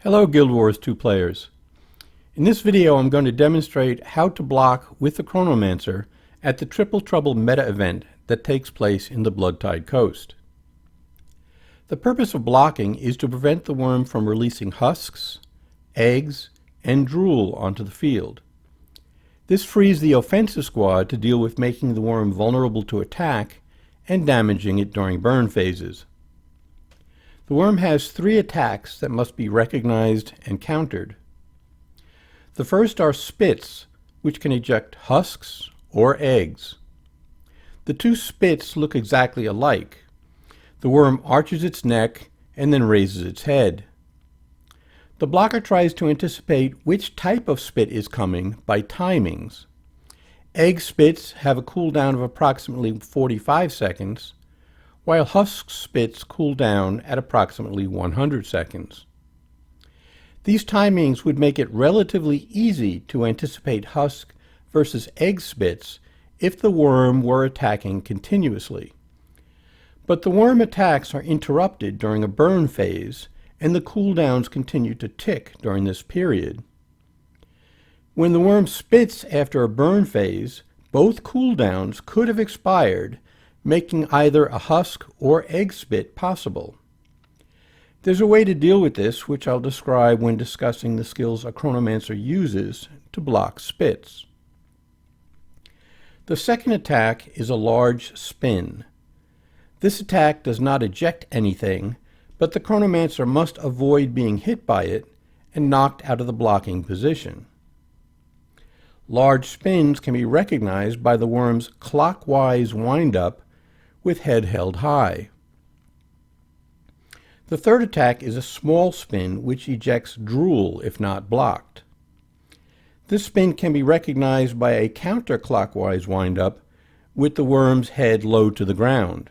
Hello Guild Wars 2 players. In this video I'm going to demonstrate how to block with the Chronomancer at the Triple Trouble meta event that takes place in the Bloodtide Coast. The purpose of blocking is to prevent the worm from releasing husks, eggs, and drool onto the field. This frees the offensive squad to deal with making the worm vulnerable to attack and damaging it during burn phases. The worm has 3 attacks that must be recognized and countered. The first are spits, which can eject husks or eggs. The 2 spits look exactly alike. The worm arches its neck and then raises its head. The blocker tries to anticipate which type of spit is coming by timings. Egg spits have a cooldown of approximately 45 seconds, while husk spits cool down at approximately 100 seconds. These timings would make it relatively easy to anticipate husk versus egg spits if the worm were attacking continuously. But the worm attacks are interrupted during a burn phase, and the cooldowns continue to tick during this period. When the worm spits after a burn phase, both cooldowns could have expired, making either a husk or egg spit possible. There's a way to deal with this, which I'll describe when discussing the skills a Chronomancer uses to block spits. The second attack is a large spin. This attack does not eject anything, but the Chronomancer must avoid being hit by it and knocked out of the blocking position. Large spins can be recognized by the worm's clockwise wind-up with head held high. The third attack is a small spin which ejects drool if not blocked. This spin can be recognized by a counterclockwise wind-up with the worm's head low to the ground.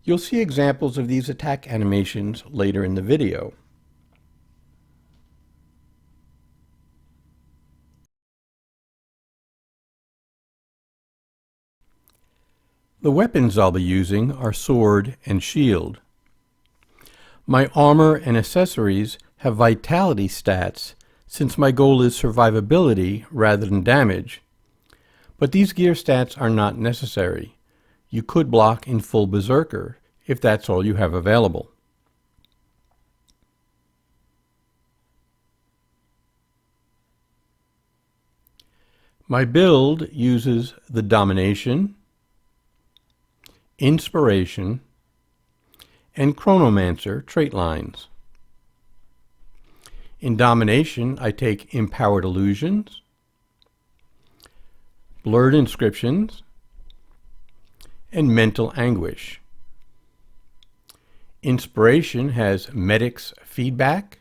You'll see examples of these attack animations later in the video. The weapons I'll be using are sword and shield. My armor and accessories have vitality stats since my goal is survivability rather than damage. But these gear stats are not necessary. You could block in full berserker if that's all you have available. My build uses the domination, inspiration, and Chronomancer trait lines. In domination, I take empowered illusions, blurred inscriptions, and mental anguish. Inspiration has medic's feedback,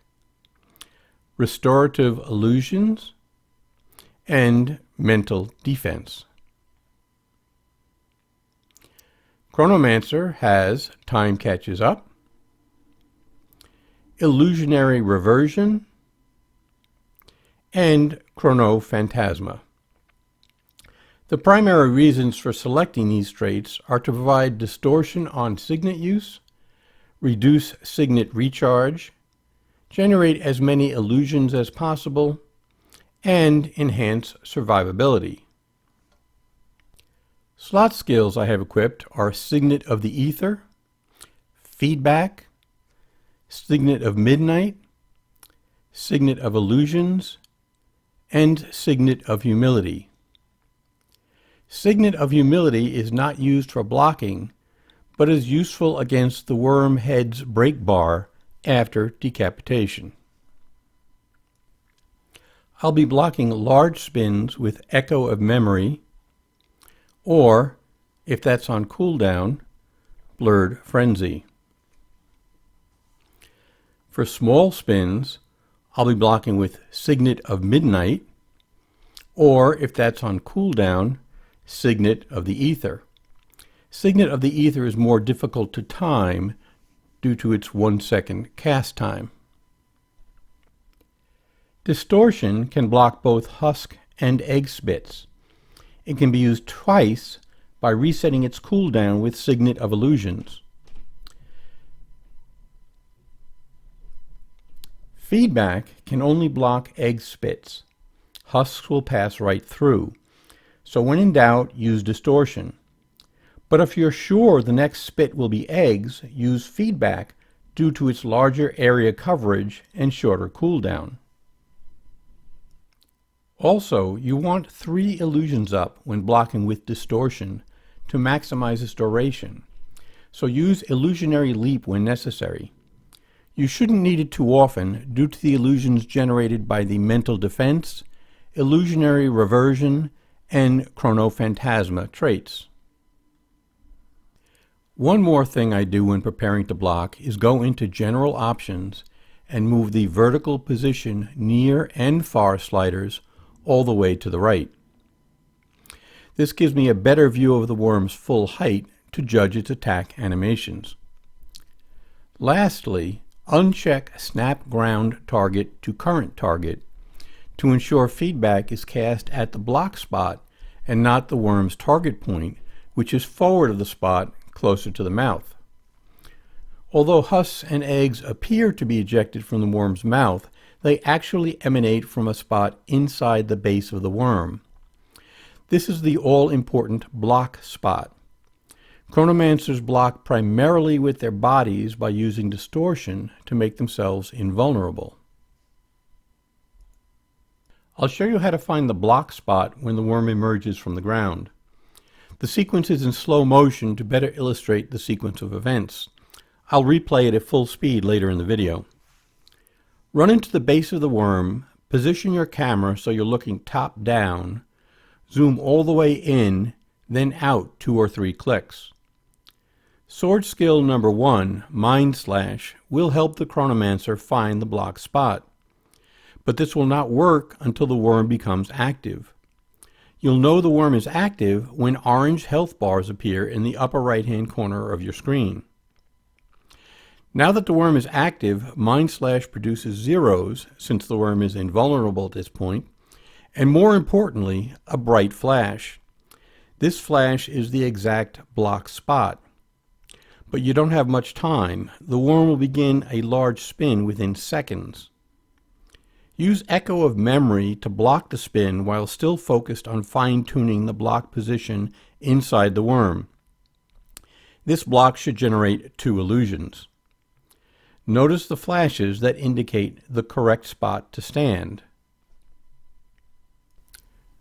restorative illusions, and mental defense. Chronomancer has time catches up, illusionary reversion, and chronophantasma. The primary reasons for selecting these traits are to provide distortion on signet use, reduce signet recharge, generate as many illusions as possible, and enhance survivability. Slot skills I have equipped are Signet of the Ether, Feedback, Signet of Midnight, Signet of Illusions, and Signet of Humility. Signet of Humility is not used for blocking, but is useful against the worm head's break bar after decapitation. I'll be blocking large spins with Echo of Memory, or, if that's on cooldown, Blurred Frenzy. For small spins, I'll be blocking with Signet of Midnight, or, if that's on cooldown, Signet of the Ether. Signet of the Ether is more difficult to time due to its 1-second cast time. Distortion can block both husk and egg spits. It can be used twice by resetting its cooldown with Signet of Illusions. Feedback can only block egg spits. Husks will pass right through. So when in doubt, use distortion. But if you're sure the next spit will be eggs, use feedback due to its larger area coverage and shorter cooldown. Also, you want 3 illusions up when blocking with distortion to maximize its duration, so use illusionary leap when necessary. You shouldn't need it too often due to the illusions generated by the mental defense, illusionary reversion, and chronophantasma traits. One more thing I do when preparing to block is go into General Options and move the vertical position near and far sliders all the way to the right. This gives me a better view of the worm's full height to judge its attack animations. Lastly, uncheck Snap Ground Target to Current Target to ensure feedback is cast at the block spot and not the worm's target point, which is forward of the spot closer to the mouth. Although husks and eggs appear to be ejected from the worm's mouth, they actually emanate from a spot inside the base of the worm. This is the all-important block spot. Chronomancers block primarily with their bodies by using distortion to make themselves invulnerable. I'll show you how to find the block spot when the worm emerges from the ground. The sequence is in slow motion to better illustrate the sequence of events. I'll replay it at full speed later in the video. Run into the base of the worm, position your camera so you're looking top down, zoom all the way in, then out 2 or 3 clicks. Sword skill number 1, Mind Slash, will help the Chronomancer find the block spot. But this will not work until the worm becomes active. You'll know the worm is active when orange health bars appear in the upper right-hand corner of your screen. Now that the worm is active, Mind Slash produces zeros, since the worm is invulnerable at this point, and more importantly, a bright flash. This flash is the exact block spot. But you don't have much time. The worm will begin a large spin within seconds. Use Echo of Memory to block the spin while still focused on fine-tuning the block position inside the worm. This block should generate 2 illusions. Notice the flashes that indicate the correct spot to stand.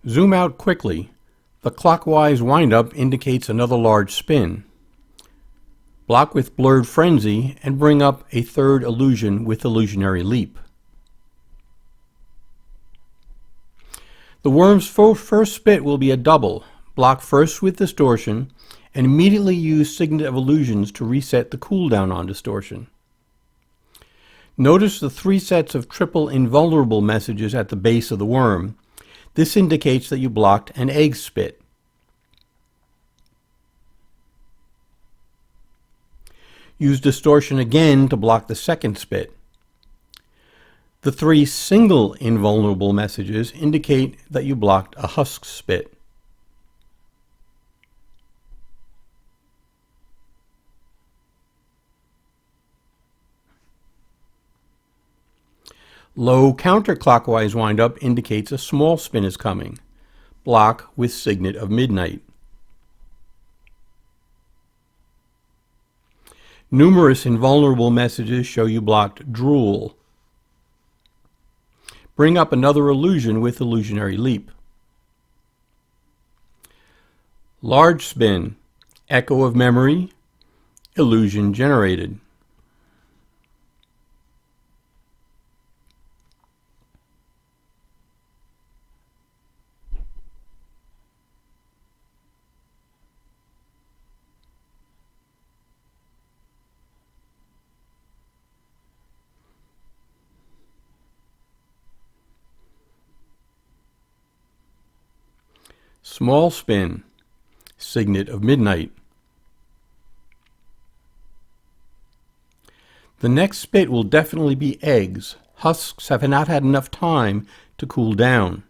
Zoom out quickly. The clockwise windup indicates another large spin. Block with Blurred Frenzy and bring up a 3rd illusion with Illusionary Leap. The worm's first spit will be a double. Block first with Distortion and immediately use Signet of Illusions to reset the cooldown on Distortion. Notice the 3 sets of triple invulnerable messages at the base of the worm. This indicates that you blocked an egg spit. Use Distortion again to block the 2nd spit. The 3 single invulnerable messages indicate that you blocked a husk spit. Low counterclockwise windup indicates a small spin is coming. Block with Signet of Midnight. Numerous invulnerable messages show you blocked Drool. Bring up another illusion with Illusionary Leap. Large spin, Echo of Memory, illusion generated. Small spin, Signet of Midnight. The next spit will definitely be eggs. Husks have not had enough time to cool down.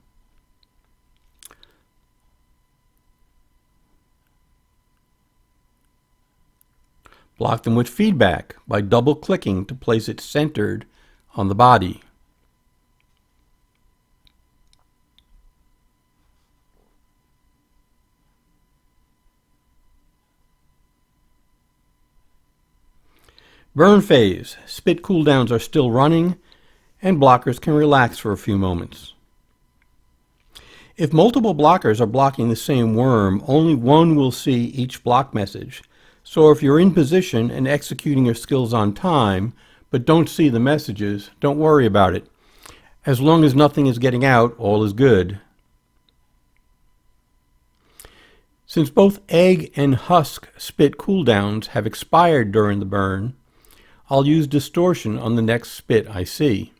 Block them with feedback by double-clicking to place it centered on the body. Burn phase. Spit cooldowns are still running, and blockers can relax for a few moments. If multiple blockers are blocking the same worm, only one will see each block message. So if you're in position and executing your skills on time, but don't see the messages, don't worry about it. As long as nothing is getting out, all is good. Since both egg and husk spit cooldowns have expired during the burn, I'll use distortion on the next spit I see.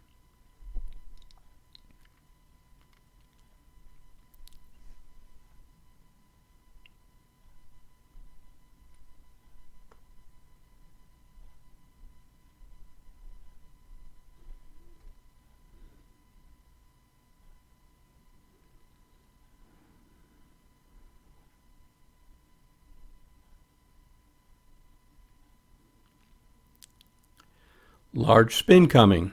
Large spin coming.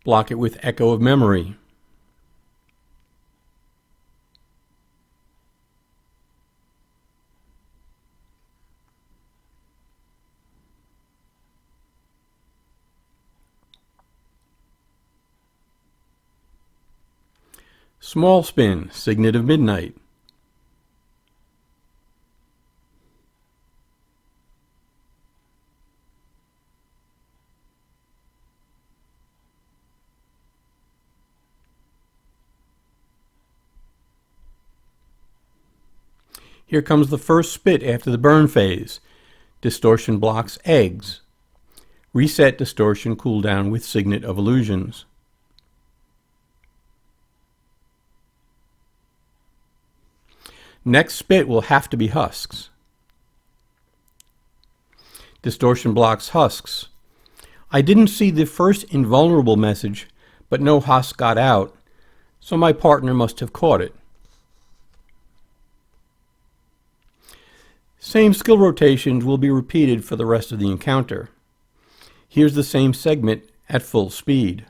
Block it with Echo of Memory. Small spin, Signet of Midnight. Here comes the first spit after the burn phase. Distortion blocks eggs. Reset distortion cooldown with Signet of Illusions. Next spit will have to be husks. Distortion blocks husks. I didn't see the first invulnerable message, but no husk got out, so my partner must have caught it. Same skill rotations will be repeated for the rest of the encounter. Here's the same segment at full speed.